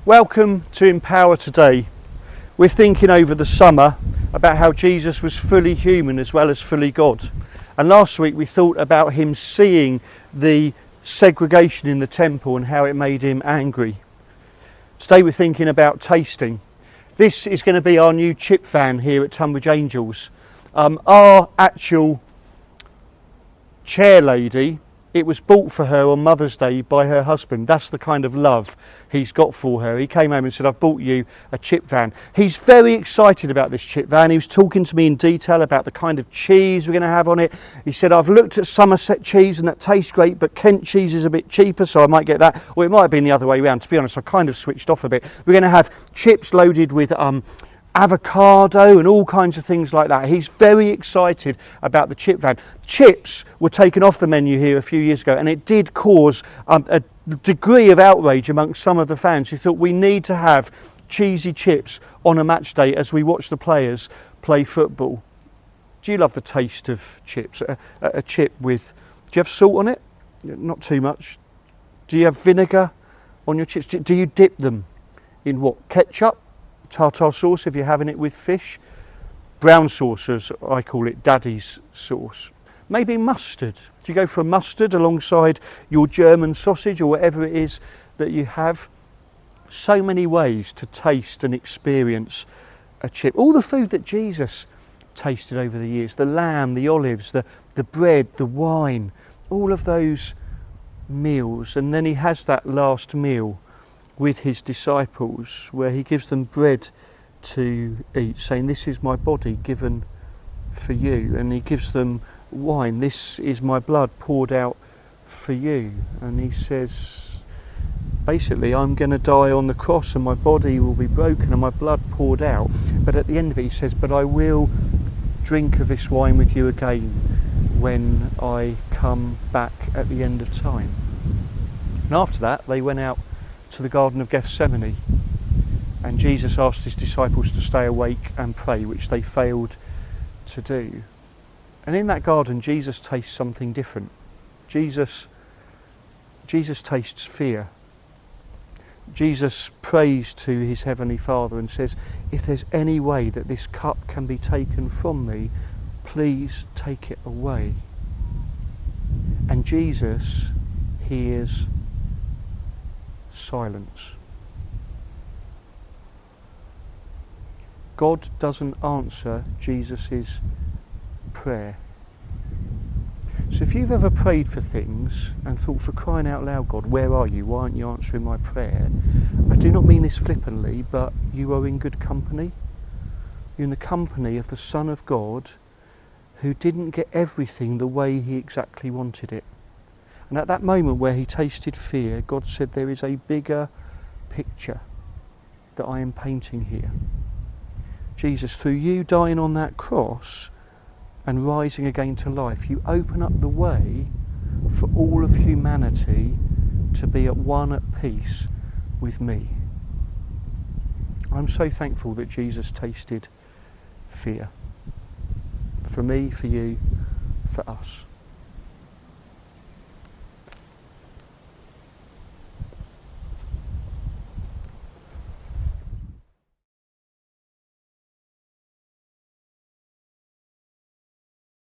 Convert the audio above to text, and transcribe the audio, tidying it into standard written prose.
Welcome to Empower Today. We're thinking over the summer about how Jesus was fully human as well as fully God. And last week we thought about him seeing the segregation in the temple and how it made him angry. Today we're thinking about tasting. This is going to be our new chip van here at Tonbridge Angels. Our actual chair lady, it was bought for her on Mother's Day by her husband. That's the kind of love he's got for her. He came home and said, I've bought you a chip van. He's very excited about this chip van. He was talking to me in detail about the kind of cheese we're going to have on it. He said, I've looked at Somerset cheese and that tastes great, but Kent cheese is a bit cheaper, so I might get that. Or it might have been the other way around. To be honest, I kind of switched off a bit. We're going to have chips loaded with avocado and all kinds of things like that. He's very excited about the chip van. Chips were taken off the menu here a few years ago, and it did cause a degree of outrage amongst some of the fans who thought we need to have cheesy chips on a match day as we watch the players play football. Do you love the taste of chips? A chip with... Do you have salt on it? Not too much. Do you have vinegar on your chips? Do you dip them in what? Ketchup? Tartar sauce if you're having it with fish, brown sauce as I call it, daddy's sauce, maybe mustard. Do you go for a mustard alongside your German sausage or whatever it is that you have? So many ways to taste and experience a chip. All the food that Jesus tasted over the years, the lamb, the olives, the bread, the wine, all of those meals, and then he has that last meal with his disciples where he gives them bread to eat, saying, this is my body given for you, and he gives them wine, this is my blood poured out for you, and he says basically, I'm going to die on the cross and my body will be broken and my blood poured out, but at the end of it he says, but I will drink of this wine with you again when I come back at the end of time. And after that they went out to the Garden of Gethsemane, and Jesus asked his disciples to stay awake and pray, which they failed to do. And in that garden Jesus tastes something different. Jesus tastes fear. Jesus prays to his heavenly Father and says, if there's any way that this cup can be taken from me, please take it away. And Jesus hears silence. God doesn't answer Jesus' prayer. So if you've ever prayed for things and thought, for crying out loud, God, where are you? Why aren't you answering my prayer? I do not mean this flippantly, but you are in good company. You're in the company of the Son of God who didn't get everything the way he exactly wanted it. And at that moment where he tasted fear, God said, there is a bigger picture that I am painting here. Jesus, through you dying on that cross and rising again to life, you open up the way for all of humanity to be at one at peace with me. I'm so thankful that Jesus tasted fear. For me, for you, for us.